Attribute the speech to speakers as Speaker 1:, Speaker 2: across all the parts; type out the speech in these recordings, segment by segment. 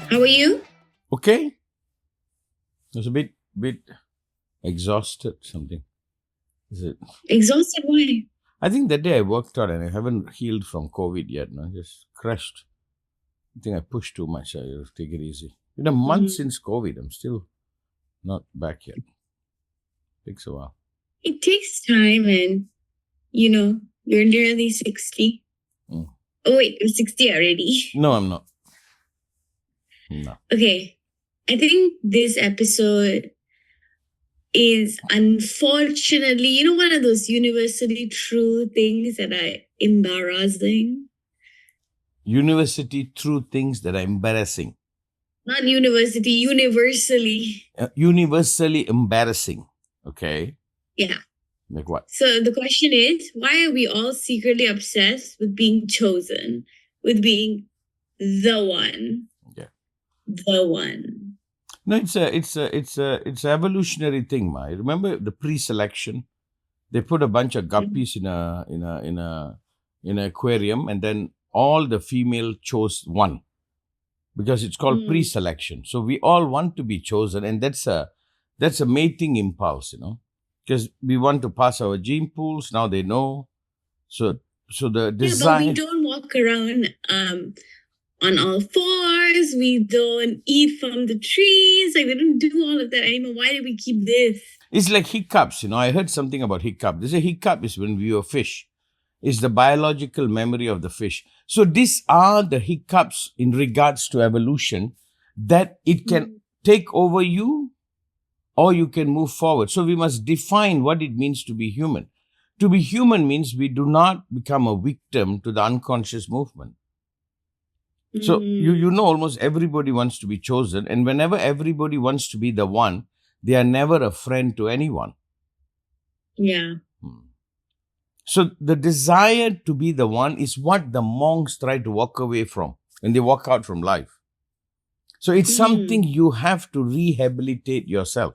Speaker 1: How are you?
Speaker 2: Okay. I was a bit exhausted, something. Is it?
Speaker 1: Exhausted? Why?
Speaker 2: I think that day I worked out and I haven't healed from COVID yet. No, just crushed. I think I pushed too much. I will take it easy. Been a month since COVID. I'm still not back yet. Takes a while.
Speaker 1: It takes time, and you're nearly 60.
Speaker 2: Mm.
Speaker 1: Oh, wait, you're 60 already.
Speaker 2: No, I'm not. No.
Speaker 1: Okay. I think this episode is unfortunately, one of those universally true things that are embarrassing.
Speaker 2: University true things that are embarrassing.
Speaker 1: Not university, universally.
Speaker 2: Universally embarrassing. Okay.
Speaker 1: Yeah.
Speaker 2: Like what?
Speaker 1: So the question is, why are we all secretly obsessed with being chosen, with being the one?
Speaker 2: Yeah.
Speaker 1: The one.
Speaker 2: No, it's an evolutionary thing, Ma. Remember the pre-selection? They put a bunch of guppies in an aquarium, and then all the female chose one because it's called pre-selection. So we all want to be chosen, and that's a mating impulse, because we want to pass our gene pools. Now they know. So the design.
Speaker 1: Yeah, but we don't walk around on all fours. We don't eat from the trees. Like, we don't do all of that anymore. Why do we keep this?
Speaker 2: It's like hiccups, I heard something about hiccup. They say hiccup is when we were fish. It's the biological memory of the fish. So these are the hiccups in regards to evolution, that it can take over you or you can move forward. So we must define what it means to be human. To be human means we do not become a victim to the unconscious movement. So you know almost everybody wants to be chosen, and whenever everybody wants to be the one, they are never a friend to anyone.
Speaker 1: Yeah.
Speaker 2: So the desire to be the one is what the monks try to walk away from when they walk out from life. So it's something you have to rehabilitate yourself.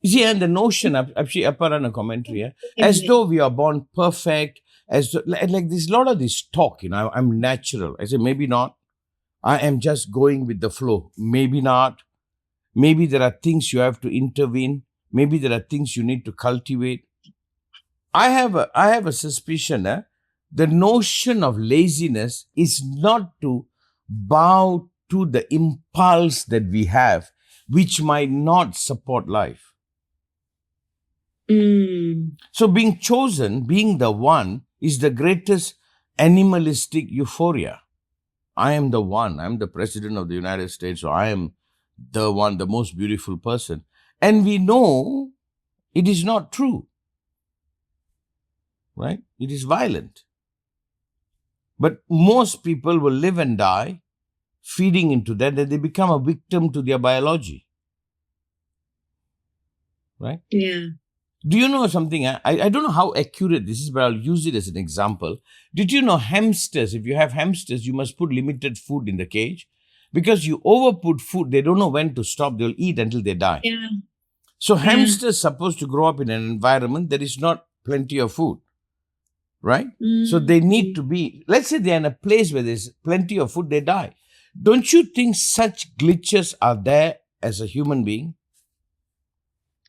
Speaker 2: You see, and the notion, Apshy Aparana commentary, as though we are born perfect, as though, like there's a lot of this talk, I'm natural. I say, maybe not. I am just going with the flow. Maybe not. Maybe there are things you have to intervene. Maybe there are things you need to cultivate. I have a suspicion the notion of laziness is not to bow to the impulse that we have, which might not support life. So being chosen, being the one, is the greatest animalistic euphoria. I am the one. I'm the president of the United States, so I am the one, the most beautiful person. And we know it is not true. Right? It is violent. But most people will live and die feeding into that they become a victim to their biology. Right?
Speaker 1: Yeah.
Speaker 2: Do you know something? I don't know how accurate this is, but I'll use it as an example. Did you know hamsters, if you have hamsters, you must put limited food in the cage? Because you overput food, they don't know when to stop. They'll eat until they die.
Speaker 1: Yeah.
Speaker 2: So hamsters supposed to grow up in an environment that is not plenty of food. Right? So they need to be, let's say they're in a place where there's plenty of food, they die. Don't you think such glitches are there as a human being?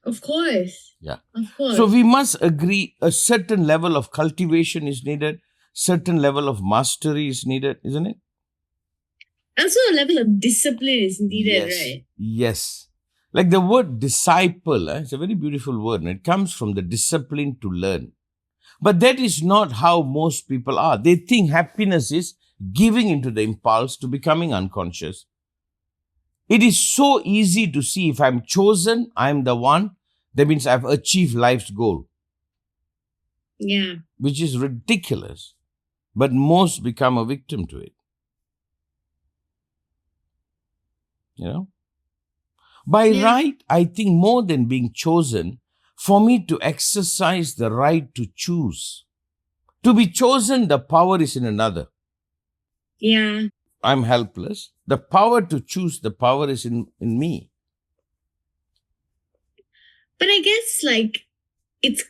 Speaker 1: Of course.
Speaker 2: Yeah.
Speaker 1: Of course.
Speaker 2: So we must agree a certain level of cultivation is needed, certain level of mastery is needed, isn't it?
Speaker 1: Also a level of discipline is needed, right?
Speaker 2: Yes. Like the word disciple, it's a very beautiful word, and it comes from the discipline to learn. But that is not how most people are. They think happiness is giving into the impulse to becoming unconscious. It is so easy to see if I'm chosen, I'm the one, that means I've achieved life's goal.
Speaker 1: Yeah.
Speaker 2: Which is ridiculous. But most become a victim to it. By right, I think more than being chosen, for me to exercise the right to choose. To be chosen, the power is in another.
Speaker 1: Yeah.
Speaker 2: I'm helpless. The power to choose, the power is in me.
Speaker 1: But I guess, it's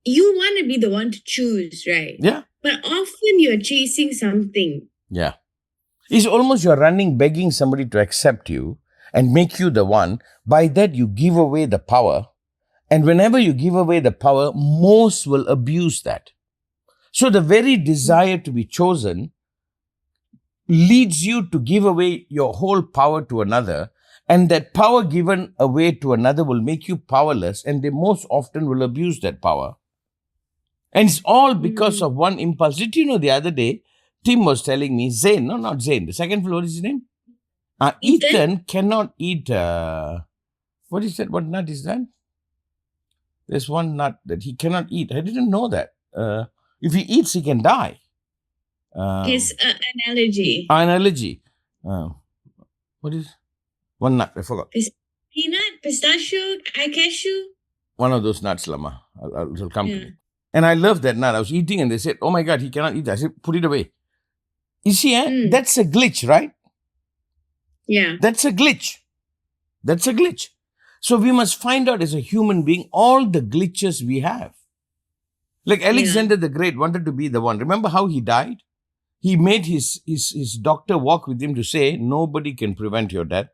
Speaker 1: you want to be the one to choose, right?
Speaker 2: Yeah.
Speaker 1: But often you're chasing something.
Speaker 2: Yeah. It's almost you're running, begging somebody to accept you and make you the one. By that, you give away the power. And whenever you give away the power, most will abuse that. So the very desire to be chosen leads you to give away your whole power to another. And that power given away to another will make you powerless. And they most often will abuse that power. And it's all because of one impulse. Did you know the other day, Tim was telling me, Zain, no, not Zain, the second floor, what is his name? Ethan cannot eat, what is that? What nut is that? There's one nut that he cannot eat. I didn't know that. If he eats, he can die.
Speaker 1: It's an allergy.
Speaker 2: An allergy. What is one nut? I forgot.
Speaker 1: Peanut, pistachio, cashew.
Speaker 2: One of those nuts, Lama. It'll come to me. And I love that nut. I was eating and they said, oh my God, he cannot eat that. I said, put it away. You see, that's a glitch, right?
Speaker 1: Yeah.
Speaker 2: That's a glitch. That's a glitch. So we must find out as a human being all the glitches we have. Like Alexander the Great wanted to be the one. Remember how he died? He made his doctor walk with him to say, nobody can prevent your death.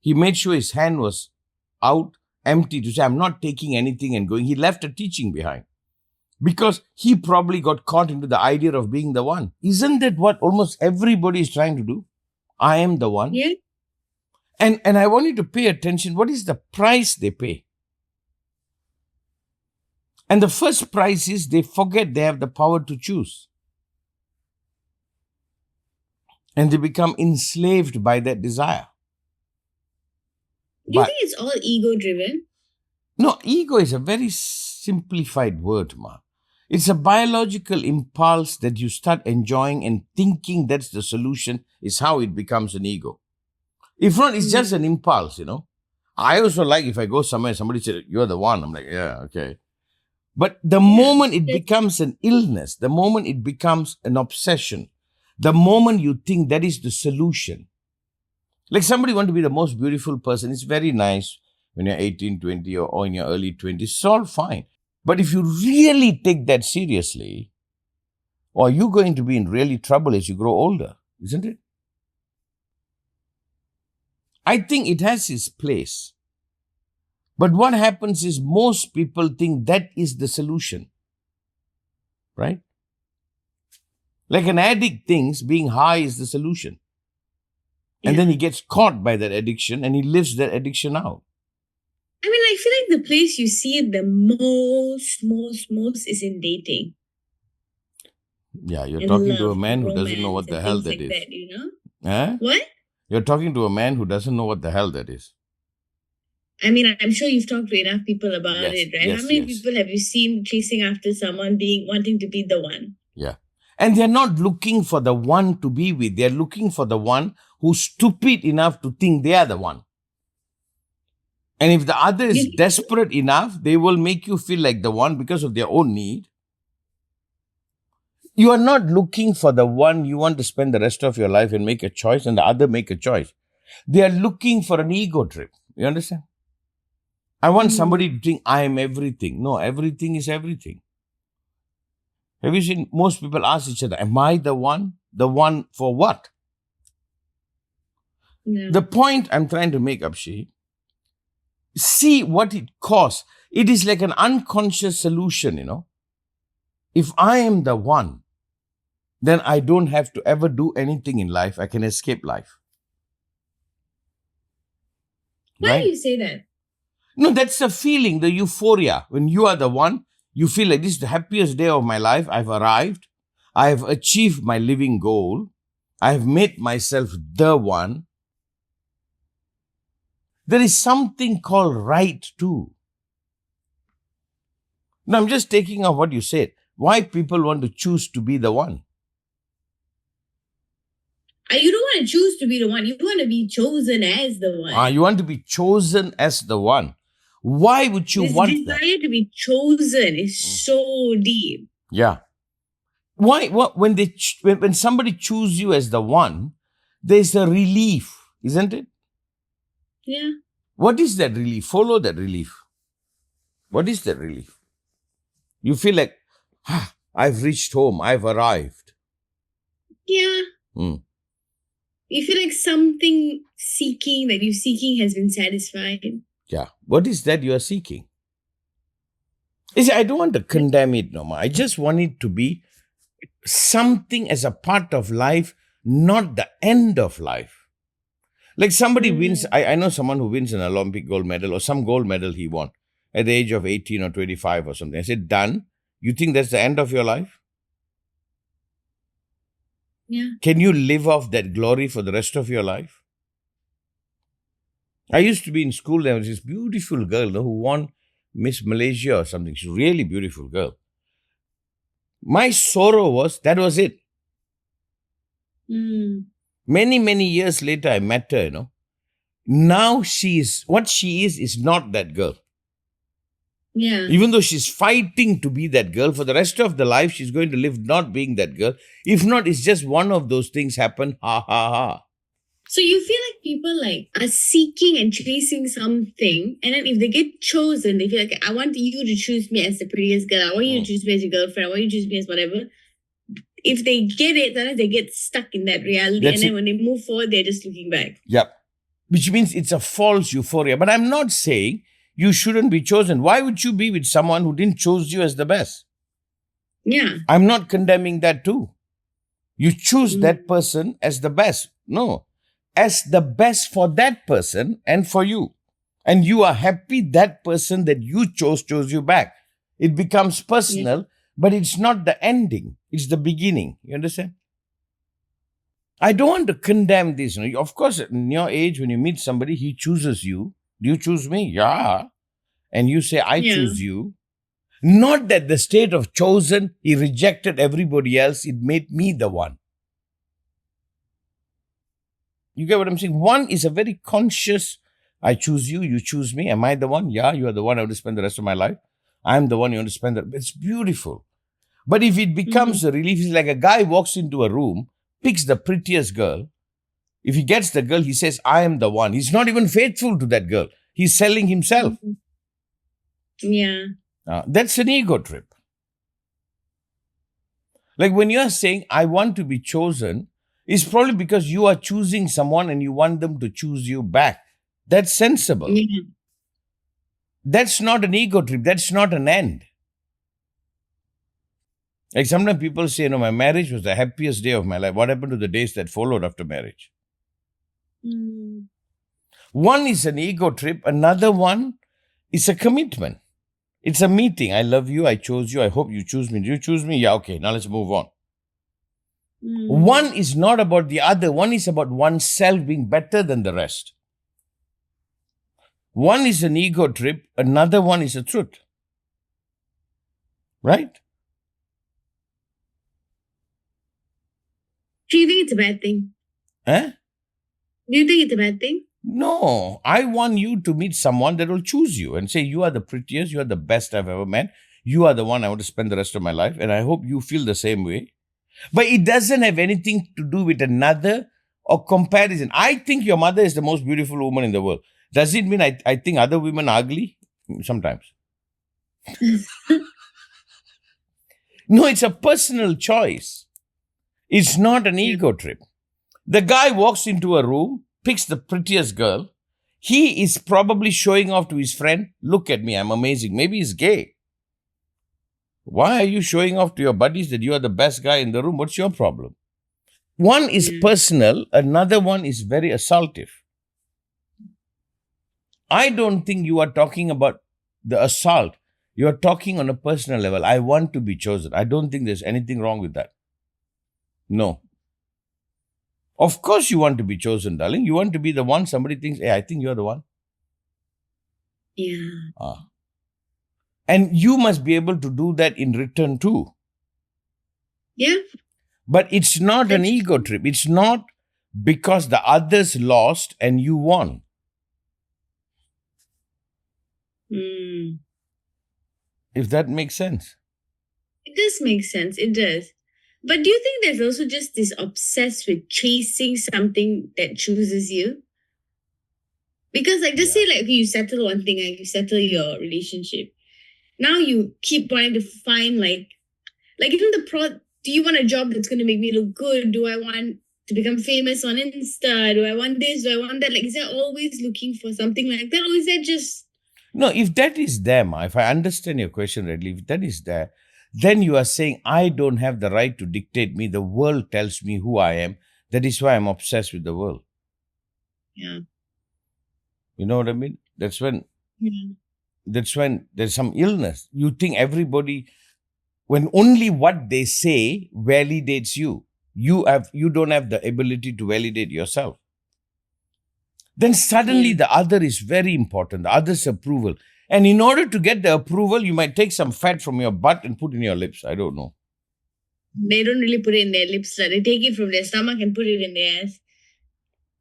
Speaker 2: He made sure his hand was out, empty, to say, I'm not taking anything and going. He left a teaching behind. Because he probably got caught into the idea of being the one. Isn't that what almost everybody is trying to do? I am the one.
Speaker 1: Yeah.
Speaker 2: And I want you to pay attention. What is the price they pay? And the first price is they forget they have the power to choose. And they become enslaved by that desire.
Speaker 1: Do you think it's all ego-driven?
Speaker 2: No, ego is a very simplified word, Ma. It's a biological impulse that you start enjoying and thinking that's the solution is how it becomes an ego. If not, it's just an impulse, I also like if I go somewhere, somebody said, you're the one. I'm like, yeah, okay. But the moment it becomes an illness, the moment it becomes an obsession, the moment you think that is the solution. Like somebody want to be the most beautiful person. It's very nice when you're 18, 20 or in your early 20s. It's all fine. But if you really take that seriously, or you're going to be in really trouble as you grow older, isn't it? I think it has its place. But what happens is most people think that is the solution. Right? Like an addict thinks being high is the solution. And then he gets caught by that addiction and he lives that addiction out.
Speaker 1: I mean, I feel like the place you see it the most is in dating.
Speaker 2: Yeah, you're talking to a man who doesn't know what the hell that is.
Speaker 1: That, What?
Speaker 2: You're talking to a man who doesn't know what the hell that is.
Speaker 1: I mean, I'm sure you've talked to enough people about it, right? How many people have you seen chasing after someone wanting to be the one?
Speaker 2: Yeah. And they're not looking for the one to be with. They're looking for the one who's stupid enough to think they are the one. And if the other is desperate enough, they will make you feel like the one because of their own need. You are not looking for the one you want to spend the rest of your life and make a choice and the other make a choice. They are looking for an ego trip. You understand? I want somebody to think I am everything. No, everything is everything. Have you seen most people ask each other, am I the one? The one for what? No. The point I'm trying to make, Apshy, see what it costs. It is like an unconscious solution, If I am the one, then I don't have to ever do anything in life. I can escape life.
Speaker 1: Why do you say that?
Speaker 2: No, that's the feeling, the euphoria. When you are the one, you feel like this is the happiest day of my life. I've arrived. I have achieved my living goal. I have made myself the one. There is something called right too. Now, I'm just taking off what you said. Why people want to choose to be the one?
Speaker 1: You don't want to choose to be the one. You want to be chosen as the one.
Speaker 2: You want to be chosen as the one. Why would you want that?
Speaker 1: This desire to be chosen is so deep.
Speaker 2: Yeah. Why? When somebody chooses you as the one, there's a relief, isn't it?
Speaker 1: Yeah.
Speaker 2: What is that relief? Follow that relief. What is that relief? You feel like, I've reached home. I've arrived.
Speaker 1: Yeah.
Speaker 2: Mm.
Speaker 1: You feel like something that you're seeking has been satisfied.
Speaker 2: Yeah. What is that you are seeking? You see, I don't want to condemn it no more. I just want it to be something as a part of life, not the end of life. Like somebody wins, I know someone who wins an Olympic gold medal or some gold medal he won at the age of 18 or 25 or something. I said, done. You think that's the end of your life?
Speaker 1: Yeah.
Speaker 2: Can you live off that glory for the rest of your life? I used to be in school, there was this beautiful girl who won Miss Malaysia or something. She's a really beautiful girl. My sorrow was, that was it. Many, many years later, I met her, Now what she is not that girl.
Speaker 1: Yeah.
Speaker 2: Even though she's fighting to be that girl, for the rest of the life, she's going to live not being that girl. If not, it's just one of those things happen, ha, ha, ha.
Speaker 1: So you feel like people are seeking and chasing something, and then if they get chosen, they feel like, I want you to choose me as the prettiest girl. I want you to choose me as your girlfriend. I want you to choose me as whatever. If they get it, then they get stuck in that reality. That's and then when they move forward, they're just looking back.
Speaker 2: Yep. Which means it's a false euphoria. But I'm not saying you shouldn't be chosen. Why would you be with someone who didn't choose you as the best?
Speaker 1: Yeah.
Speaker 2: I'm not condemning that too. You choose that person as the best. No. As the best for that person and for you. And you are happy that person that you chose you back. It becomes personal, but it's not the ending. It's the beginning. You understand? I don't want to condemn this. Of course, in your age, when you meet somebody, he chooses you. Do you choose me? Yeah. And you say, I choose you. Not that the state of chosen, he rejected everybody else. It made me the one. You get what I'm saying? One is a very conscious, I choose you, you choose me. Am I the one? Yeah, you are the one I want to spend the rest of my life. I'm the one you want to spend it's beautiful. But if it becomes a relief, it's like a guy walks into a room, picks the prettiest girl. If he gets the girl, he says, I am the one. He's not even faithful to that girl. He's selling himself.
Speaker 1: Yeah.
Speaker 2: That's an ego trip. Like when you're saying, I want to be chosen, it's probably because you are choosing someone and you want them to choose you back. That's sensible.
Speaker 1: Yeah.
Speaker 2: That's not an ego trip. That's not an end. Like sometimes people say, my marriage was the happiest day of my life. What happened to the days that followed after marriage? One is an ego trip. Another one is a commitment. It's a meeting. I love you. I chose you. I hope you choose me. Do you choose me? Yeah, okay. Now let's move on. One is not about the other. One is about oneself being better than the rest. One is an ego trip. Another one is a truth. Right?
Speaker 1: Do you think it's a bad thing?
Speaker 2: Eh?
Speaker 1: Do you think it's a bad thing?
Speaker 2: No. I want you to meet someone that will choose you and say, you are the prettiest, you are the best I've ever met. You are the one I want to spend the rest of my life. And I hope you feel the same way. But it doesn't have anything to do with another or comparison. I think your mother is the most beautiful woman in the world. Does it mean I think other women are ugly? Sometimes. No, it's a personal choice. It's not an ego trip. The guy walks into a room, picks the prettiest girl. He is probably showing off to his friend, look at me, I'm amazing. Maybe he's gay. Why are you showing off to your buddies that you are the best guy in the room? What's your problem? One is personal, another one is very assaultive. I don't think you are talking about the assault. You are talking on a personal level. I want to be chosen. I don't think there's anything wrong with that. No. Of course you want to be chosen, darling. You want to be the one somebody thinks, hey, I think you're the one.
Speaker 1: Yeah.
Speaker 2: And you must be able to do that in return too.
Speaker 1: Yeah.
Speaker 2: But it's not an ego trip. It's not because the others lost and you won. If that makes sense.
Speaker 1: It does make sense. It does. But do you think there's also just this obsessed with chasing something that chooses you? Because just say you settle one thing, you settle your relationship. Now you keep wanting to find Like, do you want a job that's going to make me look good? Do I want to become famous on Insta? Do I want this? Do I want that? Like, is there always looking for something like that? Or is that just...
Speaker 2: No, if that is there, Ma, if I understand your question rightly, if that is there, then you are saying, I don't have the right to dictate me. The world tells me who I am. That is why I'm obsessed with the world.
Speaker 1: Yeah.
Speaker 2: You know what I mean? That's when
Speaker 1: Yeah.
Speaker 2: there's some illness. You think everybody, when only what they say validates you, you don't have the ability to validate yourself. Then suddenly the other is very important, the other's approval. And in order to get the approval, you might take some fat from your butt and put in your lips. I don't know.
Speaker 1: They don't really put it in their lips. They take it from their stomach and put it in their ass.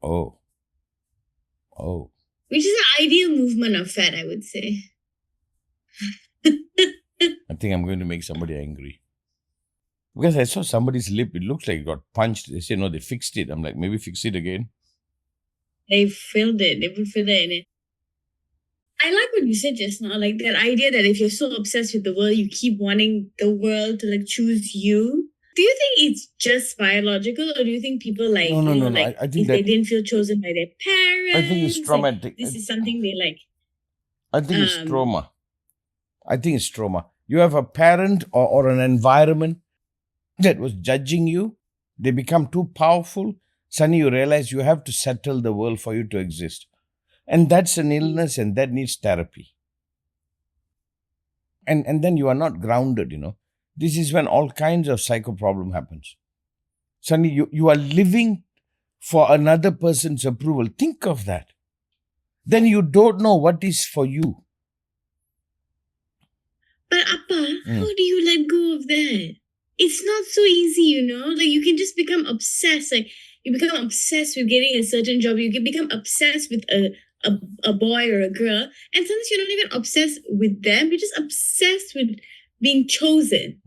Speaker 2: Oh.
Speaker 1: Which is an ideal movement of fat, I would say.
Speaker 2: I think I'm going to make somebody angry. Because I saw somebody's lip, it looks like it got punched. They say, no, they fixed it. I'm like, maybe fix it again.
Speaker 1: They filled it. They put filler in it. I like what you said just now, like that idea that if you're so obsessed with the world, you keep wanting the world to like choose you. Do you think it's just biological, or do you think people like,
Speaker 2: No.
Speaker 1: like
Speaker 2: I think
Speaker 1: if they didn't feel chosen by their parents?
Speaker 2: I think it's traumatic.
Speaker 1: Like, this is something they like.
Speaker 2: I think it's trauma. You have a parent or an environment that was judging you. They become too powerful. Suddenly you realize you have to settle the world for you to exist. And that's an illness, and that needs therapy. And then you are not grounded, This is when all kinds of psycho problem happens. Suddenly you are living for another person's approval. Think of that. Then you don't know what is for you.
Speaker 1: But Appa, how do you let go of that? It's not so easy, Like, you can just become obsessed. Like, you become obsessed with getting a certain job. You can become obsessed with a boy or a girl. And sometimes you're not even obsessed with them. You're just obsessed with being chosen.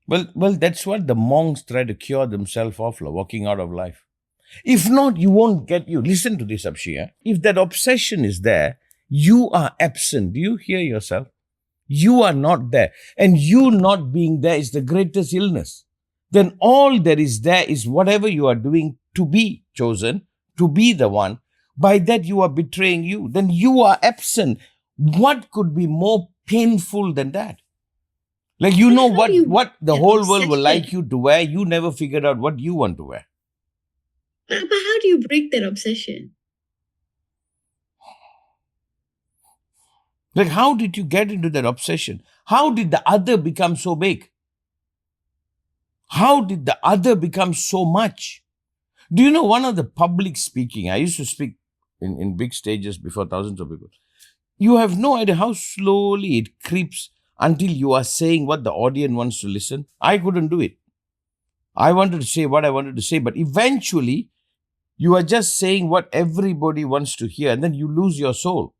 Speaker 2: Well, that's what the monks try to cure themselves of, walking out of life. If not, you won't get you. Listen to this, Apshy. If that obsession is there, you are absent. Do you hear yourself? You are not there. And you not being there is the greatest illness. Then all there is whatever you are doing to be chosen, to be the one. By that you are betraying you. Then you are absent. What could be more painful than that? Like, what the whole world will like you to wear. You never figured out what you want to wear.
Speaker 1: But how do you break that obsession?
Speaker 2: Like, how did you get into that obsession? How did the other become so big? How did the other become so much? Do you know one of the public speaking? I used to speak in big stages before thousands of people. You have no idea how slowly it creeps until you are saying what the audience wants to listen. I couldn't do it. I wanted to say what I wanted to say, but eventually you are just saying what everybody wants to hear, and then you lose your soul.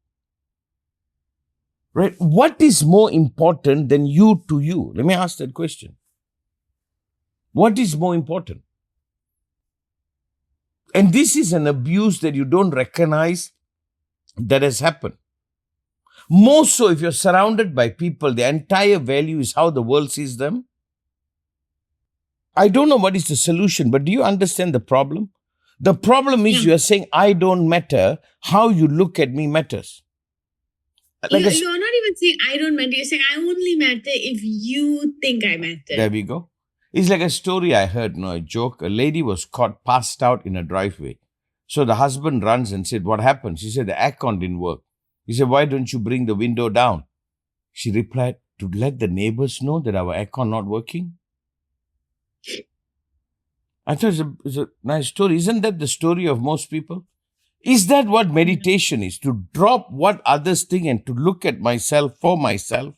Speaker 2: Right? What is more important than you to you? Let me ask that question. What is more important? And this is an abuse that you don't recognize that has happened. More so if you're surrounded by people, the entire value is how the world sees them. I don't know what is the solution, but do you understand the problem? The problem is you are saying, I don't matter. How you look at me matters.
Speaker 1: Like you're not even saying I don't matter. You're saying I only matter if you think I matter.
Speaker 2: There we go. It's like a story I heard, a joke. A lady was caught passed out in a driveway. So the husband runs and said, what happened? She said, the aircon didn't work. He said, why don't you bring the window down? She replied, to let the neighbors know that our aircon not working. I thought it's a nice story. Isn't that the story of most people? Is that what meditation is? To drop what others think and to look at myself for myself?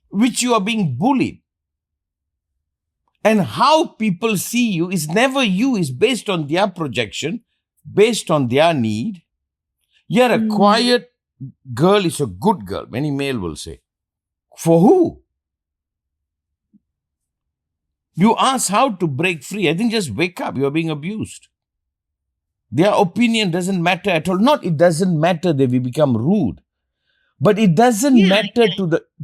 Speaker 2: Which you are being bullied. And how people see you is never you, is based on their projection, based on their need. You're a quiet girl is a good girl, many male will say. For who? You ask how to break free. I think just wake up. You're being abused. Their opinion doesn't matter at all. Not it doesn't matter that we become rude. But it doesn't
Speaker 1: Yeah,
Speaker 2: matter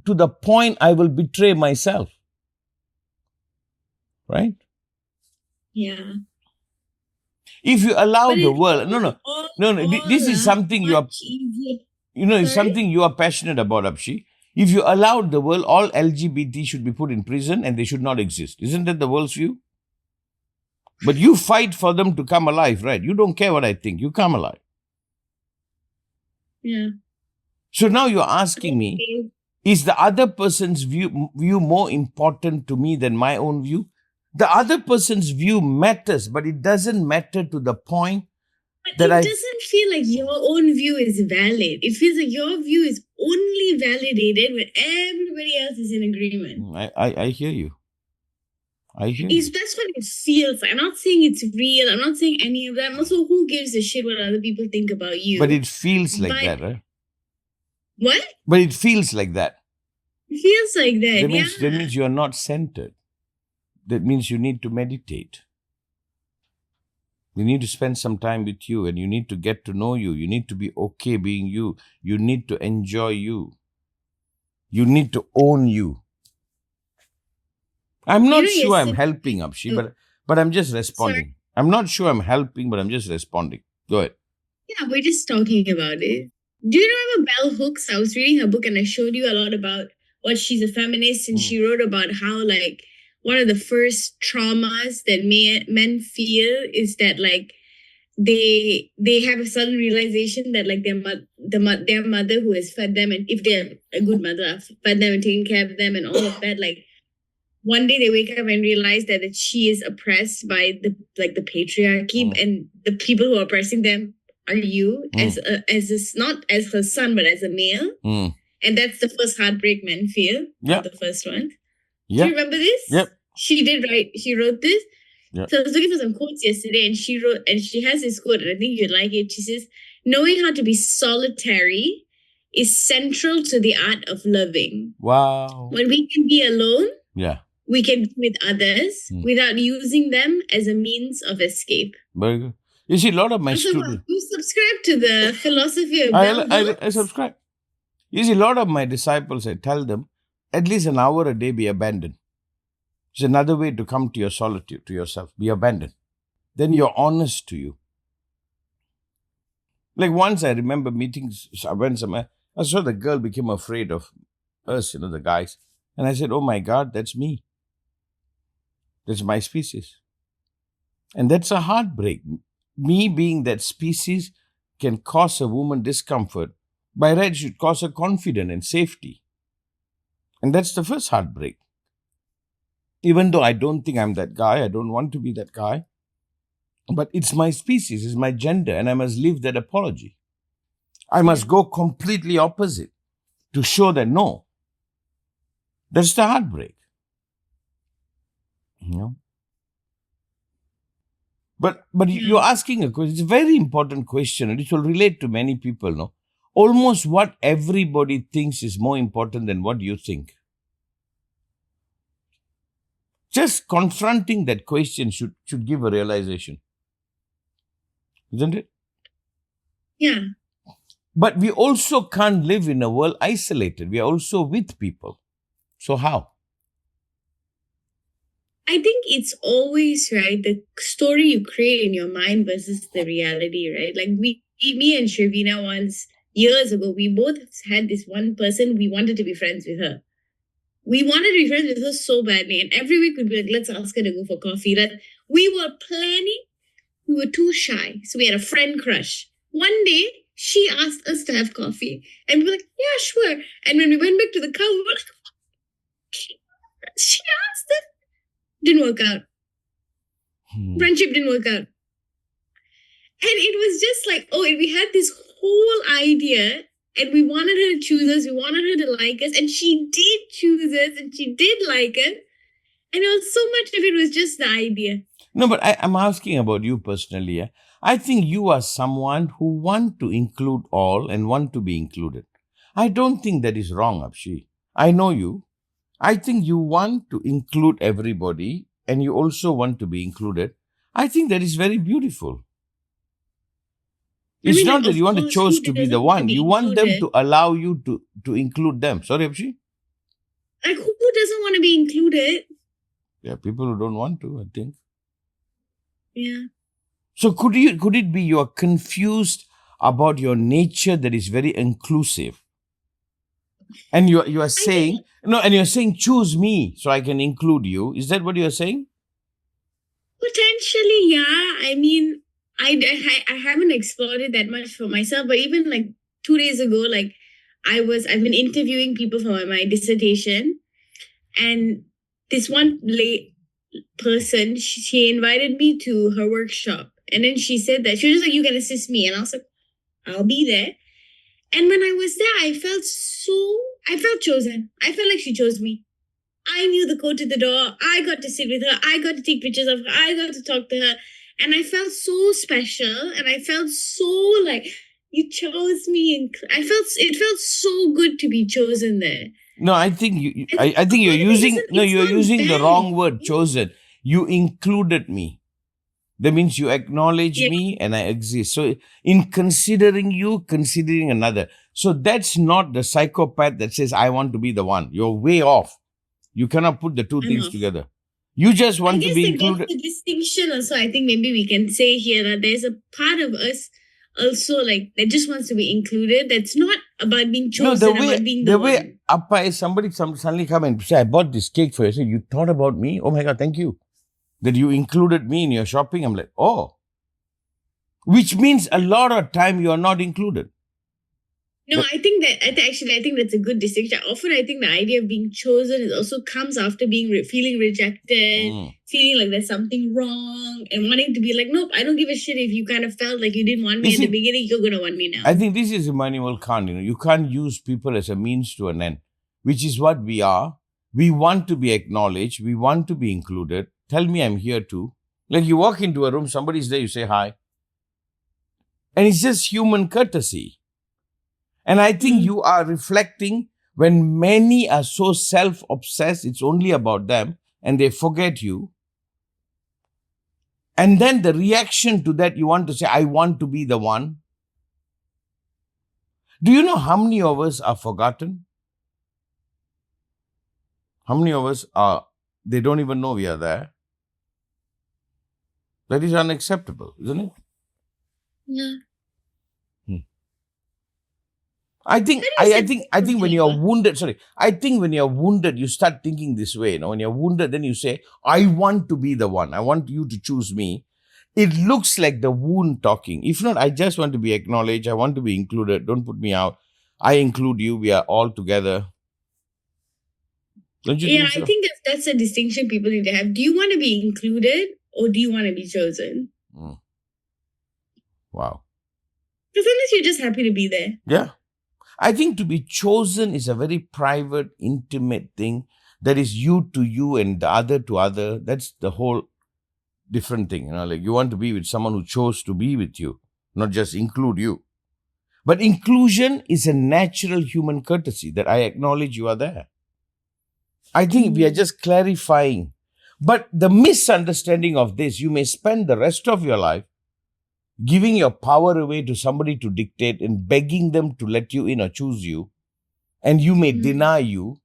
Speaker 2: to the point I will betray myself. Right?
Speaker 1: yeah.
Speaker 2: If you allow
Speaker 1: But
Speaker 2: the
Speaker 1: it's
Speaker 2: world, no, this is something you are,
Speaker 1: much easier.
Speaker 2: it's
Speaker 1: Sorry?
Speaker 2: something you are passionate about, Apshy. If you allowed the world, all LGBT should be put in prison and they should not exist. Isn't that the world's view? But you fight for them to come alive, right? You don't care what I think. You come alive.
Speaker 1: Yeah.
Speaker 2: So now you're asking me,
Speaker 1: Okay.
Speaker 2: is the other person's view more important to me than my own view? The other person's view matters, but it doesn't matter to the point
Speaker 1: But
Speaker 2: that
Speaker 1: it
Speaker 2: I...
Speaker 1: doesn't feel like your own view is valid. It feels like your view is only validated when everybody else is in agreement.
Speaker 2: I hear you. I hear you.
Speaker 1: That's what it feels like. I'm not saying it's real. I'm not saying any of that. And also, who gives a shit what other people think about you?
Speaker 2: But it feels like
Speaker 1: But-
Speaker 2: that, right?
Speaker 1: What?
Speaker 2: But it feels like that.
Speaker 1: It feels like that.
Speaker 2: That means you are not centered. That means you need to meditate. You need to spend some time with you and you need to get to know you. You need to be okay being you. You need to enjoy you. You need to own you. I'm not sure I'm helping, Apshy, but I'm just responding.
Speaker 1: Sorry.
Speaker 2: I'm not sure I'm helping, but I'm just responding. Go ahead.
Speaker 1: Yeah, we're just talking about it. Do you remember Bell Hooks? I was reading her book and I showed you a lot about what she's a feminist, and she wrote about how, like, one of the first traumas that men feel is that, like, they have a sudden realization that, like, their mother who has fed them, and if they're a good mother, fed them and taken care of them and all of that, like, one day they wake up and realize that she is oppressed by the patriarchy, and the people who are oppressing them are you not as her son but as a male, and that's the first heartbreak men feel.
Speaker 2: Yeah,
Speaker 1: the first one.
Speaker 2: Yeah.
Speaker 1: Do you remember this?
Speaker 2: Yep.
Speaker 1: She wrote this.
Speaker 2: Yep.
Speaker 1: So I was looking for some quotes yesterday, and she wrote, and she has this quote, and I think you'd like it. She says, "Knowing how to be solitary is central to the art of loving."
Speaker 2: Wow.
Speaker 1: When we can be alone,
Speaker 2: Yeah.
Speaker 1: we can be with others without using them as a means of escape.
Speaker 2: Very good. You see, a lot of my students...
Speaker 1: You subscribe to the philosophy of Bell Hooks?
Speaker 2: I subscribe. You see, a lot of my disciples, I tell them, at least an hour a day be abandoned. It's another way to come to your solitude, to yourself. Be abandoned. Then you're honest to you. Like once I remember meetings, I went somewhere, I saw the girl became afraid of us, the guys. And I said, oh my God, that's me. That's my species. And that's a heartbreak. Me being that species can cause a woman discomfort. By right, it should cause her confidence and safety. And that's the first heartbreak. Even though I don't think I'm that guy, I don't want to be that guy. But it's my species, it's my gender, and I must live that apology. I must go completely opposite to show that no. That's the heartbreak. But you're asking a question. It's a very important question, and it will relate to many people, no? Almost what everybody thinks is more important than what you think. Just confronting that question should give a realization. Isn't it?
Speaker 1: Yeah.
Speaker 2: But we also can't live in a world isolated. We are also with people. So how?
Speaker 1: I think it's always, right, the story you create in your mind versus the reality, right? Like me and Shrivina once, years ago, we both had this one person, we wanted to be friends with her. We wanted to be friends with her so badly. And every week we'd be like, let's ask her to go for coffee. That we were planning, we were too shy. So we had a friend crush. One day, she asked us to have coffee. And we were like, yeah, sure. And when we went back to the car, we were like, she asked us. Didn't work out. Friendship didn't work out. And it was just like, we had this whole idea and we wanted her to choose us. We wanted her to like us. And she did choose us and she did like us. And it was so much of it was just the idea.
Speaker 2: No, but I'm asking about you personally. Yeah? I think you are someone who want to include all and want to be included. I don't think that is wrong, Apshy. I know you. I think you want to include everybody and you also want to be included. I think that is very beautiful. It's
Speaker 1: mean,
Speaker 2: not
Speaker 1: like,
Speaker 2: that
Speaker 1: of
Speaker 2: you want to
Speaker 1: course,
Speaker 2: choose
Speaker 1: who
Speaker 2: to be
Speaker 1: doesn't
Speaker 2: the
Speaker 1: want to
Speaker 2: one.
Speaker 1: be
Speaker 2: You want them
Speaker 1: included?
Speaker 2: to allow you to include them. Sorry, Apshy?
Speaker 1: Like, who doesn't want to be included?
Speaker 2: Yeah, people who don't want to, I think.
Speaker 1: Yeah.
Speaker 2: So could it be you are confused about your nature that is very inclusive? And you are saying, no, and you're saying, choose me so I can include you. Is that what you're saying?
Speaker 1: Potentially, yeah. I mean, I haven't explored it that much for myself, but even like 2 days ago, like I've been interviewing people for my dissertation, and this one late person, she invited me to her workshop, and then she said that she was just like, "You can assist me," and I was like, "I'll be there." And when I was there, I felt chosen. I felt like she chose me. I knew the code to the door. I got to sit with her. I got to take pictures of her. I got to talk to her. And I felt so special. And I felt so like you chose me. And it felt so good to be chosen there.
Speaker 2: No, I think I think you're using the wrong word, chosen. You included me. That means you acknowledge me and I exist. So in considering you, considering another. So that's not the psychopath that says, I want to be the one. You're way off. You cannot put the two things together. You just want to be included.
Speaker 1: That's the distinction also. I think maybe we can say here that there's a part of us also like that just wants to be included. That's not about being chosen, about being the
Speaker 2: way
Speaker 1: one.
Speaker 2: Appa is somebody suddenly come and say, I bought this cake for you. I say, you thought about me? Oh my God, thank you. That you included me in your shopping. I'm like, oh. Which means a lot of time you are not included.
Speaker 1: No, I think that's a good distinction. Often I think the idea of being chosen is also comes after feeling rejected, feeling like there's something wrong, and wanting to be like, nope, I don't give a shit if you kind of felt like you didn't want me at the beginning, you're going to want me now.
Speaker 2: I think this is Immanuel Kant. You can't use people as a means to an end, which is what we are. We want to be acknowledged. We want to be included. Tell me I'm here too. Like you walk into a room, somebody's there, you say hi. And it's just human courtesy. And I think you are reflecting when many are so self-obsessed, it's only about them, and they forget you. And then the reaction to that, you want to say, I want to be the one. Do you know how many of us are forgotten? How many of us they don't even know we are there? That is unacceptable, isn't it?
Speaker 1: Yeah.
Speaker 2: I think when you're wounded, you start thinking this way. When you're wounded, then you say, I want to be the one. I want you to choose me. It looks like the wound talking. If not, I just want to be acknowledged. I want to be included. Don't put me out. I include you. We are all together. Don't you think so?
Speaker 1: I think that's a distinction people need to have. Do you want to be included or do you want to be chosen?
Speaker 2: Wow.
Speaker 1: Because unless you're just happy to be there.
Speaker 2: Yeah. I think to be chosen is a very private, intimate thing that is you to you and the other to other. That's the whole different thing. Like you want to be with someone who chose to be with you, not just include you. But inclusion is a natural human courtesy that I acknowledge you are there. I think we are just clarifying. But the misunderstanding of this, you may spend the rest of your life giving your power away to somebody to dictate and begging them to let you in or choose you, and you may deny you.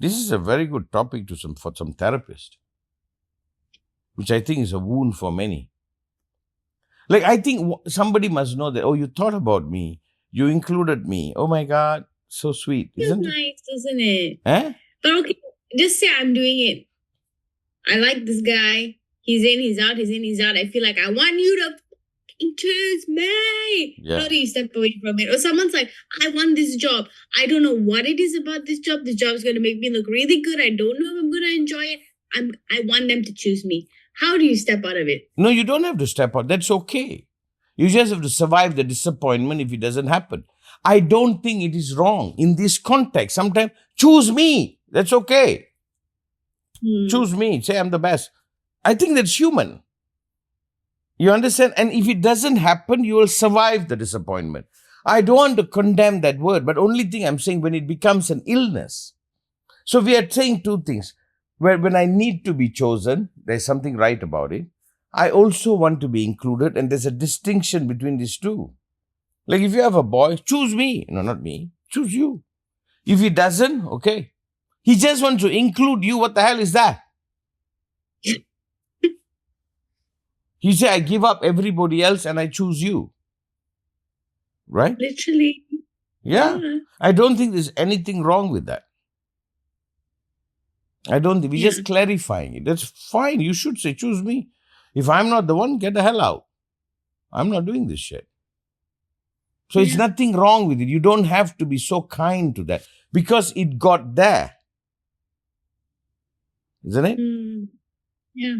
Speaker 2: This is a very good topic for some therapist, which I think is a wound for many. Like, I think somebody must know that, oh, you thought about me. You included me. Oh my God, so sweet. Isn't it?
Speaker 1: Nice, isn't it?
Speaker 2: Eh?
Speaker 1: But okay, just say I'm doing it. I like this guy. He's in, he's out, he's in, he's out. I feel like I want you to choose me.
Speaker 2: Yeah.
Speaker 1: How do you step away from it? Or someone's like, I want this job. I don't know what it is about this job. This job is going to make me look really good. I don't know if I'm going to enjoy it. I want them to choose me. How do you step out of it?
Speaker 2: No, you don't have to step out. That's okay. You just have to survive the disappointment if it doesn't happen. I don't think it is wrong in this context. Sometimes choose me. That's okay. Choose me. Say I'm the best. I think that's human. You understand? And if it doesn't happen, you will survive the disappointment. I don't want to condemn that word, but only thing I'm saying, when it becomes an illness. So we are saying two things. When I need to be chosen, there's something right about it. I also want to be included, and there's a distinction between these two. Like if you have a boy, choose me. No, not me. Choose you. If he doesn't, okay. He just wants to include you. What the hell is that? You say, I give up everybody else and I choose you. Right?
Speaker 1: Literally.
Speaker 2: Yeah. I don't think there's anything wrong with that. I don't think. We're just clarifying it. That's fine. You should say, choose me. If I'm not the one, get the hell out. I'm not doing this shit. So it's nothing wrong with it. You don't have to be so kind to that because it got there. Isn't it?
Speaker 1: Yeah.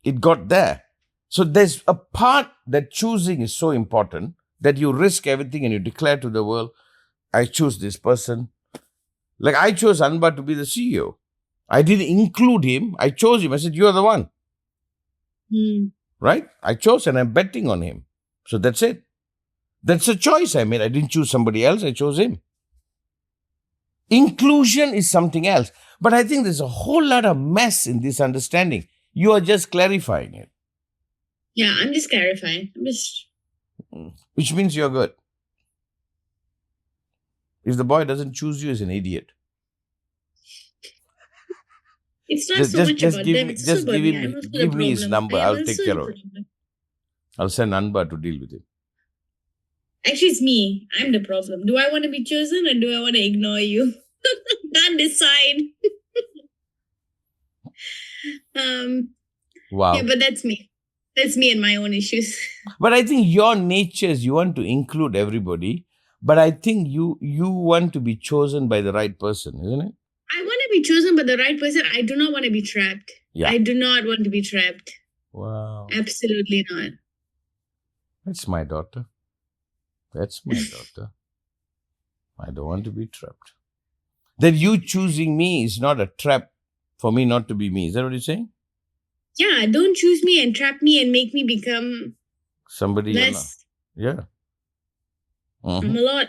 Speaker 2: It got there. So there's a part that choosing is so important that you risk everything and you declare to the world, I choose this person. Like I chose Anba to be the CEO. I didn't include him. I chose him. I said, you're the one. Right? I chose and I'm betting on him. So that's it. That's a choice I made. I didn't choose somebody else. I chose him. Inclusion is something else. But I think there's a whole lot of mess in this understanding. You are just clarifying it.
Speaker 1: Yeah, I'm just clarifying.
Speaker 2: Which means you're good. If the boy doesn't choose you, he's an idiot.
Speaker 1: It's not so much about them. It's also about me.
Speaker 2: Give me his number. I'll take care of it. I'll send Anba to deal with it.
Speaker 1: Actually, it's me. I'm the problem. Do I want to be chosen or do I want to ignore you? Can't decide.
Speaker 2: Wow.
Speaker 1: Yeah, but that's me. That's me and my own issues.
Speaker 2: But I think your nature is you want to include everybody. But I think you want to be chosen by the right person, isn't it?
Speaker 1: I want to be chosen by the right person. I do not want to be trapped.
Speaker 2: Yeah.
Speaker 1: I do not want to be trapped.
Speaker 2: Wow.
Speaker 1: Absolutely not.
Speaker 2: That's my daughter. That's my daughter. I don't want to be trapped. That you choosing me is not a trap for me not to be me. Is that what you're saying?
Speaker 1: Yeah, don't choose me and trap me and make me become
Speaker 2: somebody
Speaker 1: less.
Speaker 2: Yeah.
Speaker 1: I'm a lot.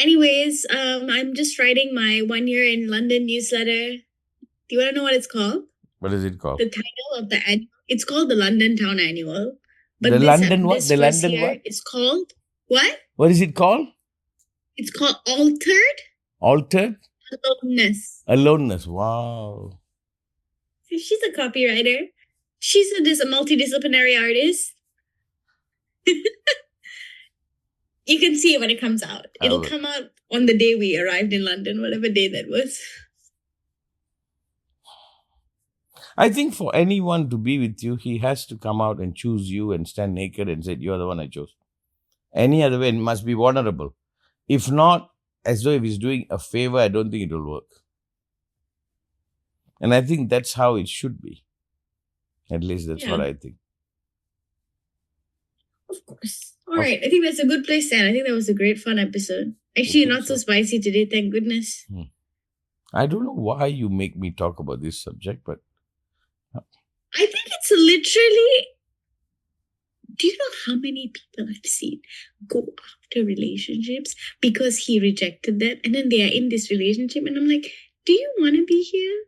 Speaker 1: Anyways, I'm just writing my 1 year in London newsletter. Do you want to know what it's called?
Speaker 2: What is it called?
Speaker 1: The title of the annual. It's called the London Town Annual. But
Speaker 2: the London what? The London
Speaker 1: year,
Speaker 2: what?
Speaker 1: It's called what?
Speaker 2: What is it called?
Speaker 1: It's called Altered.
Speaker 2: Altered?
Speaker 1: Aloneness.
Speaker 2: Aloneness. Wow.
Speaker 1: She's a copywriter. She's a multidisciplinary artist. You can see it when it comes out. It'll come out on the day we arrived in London, whatever day that was.
Speaker 2: I think for anyone to be with you, he has to come out and choose you and stand naked and say, you're the one I chose. Any other way, it must be vulnerable. If not, as though if he's doing a favor, I don't think it will work. And I think that's how it should be. At least that's what I think.
Speaker 1: Of course. All right. I think that's a good place to end. I think that was a great, fun episode. Actually, not so spicy today, thank goodness.
Speaker 2: I don't know why you make me talk about this subject, but...
Speaker 1: I think it's literally... Do you know how many people I've seen go after relationships because he rejected them and then they are in this relationship and I'm like, do you want to be here?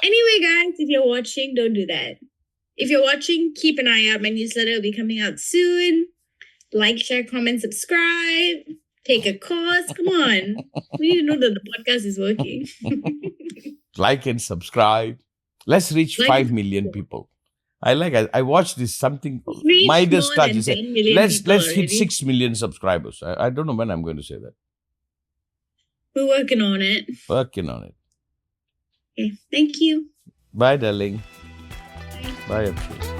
Speaker 1: Anyway, guys, if you're watching, don't do that. If you're watching, keep an eye out. My newsletter will be coming out soon. Like, share, comment, subscribe. Take a course. Come on. We need to know that the podcast is working.
Speaker 2: Like and subscribe. Let's reach 5 million people. I watched this something. Midas touch. Let's hit 6 million subscribers. I don't know when I'm going to say that.
Speaker 1: We're working on it.
Speaker 2: Working on it.
Speaker 1: Okay. Thank you.
Speaker 2: Bye, darling.
Speaker 1: Bye.
Speaker 2: Bye, Apshy.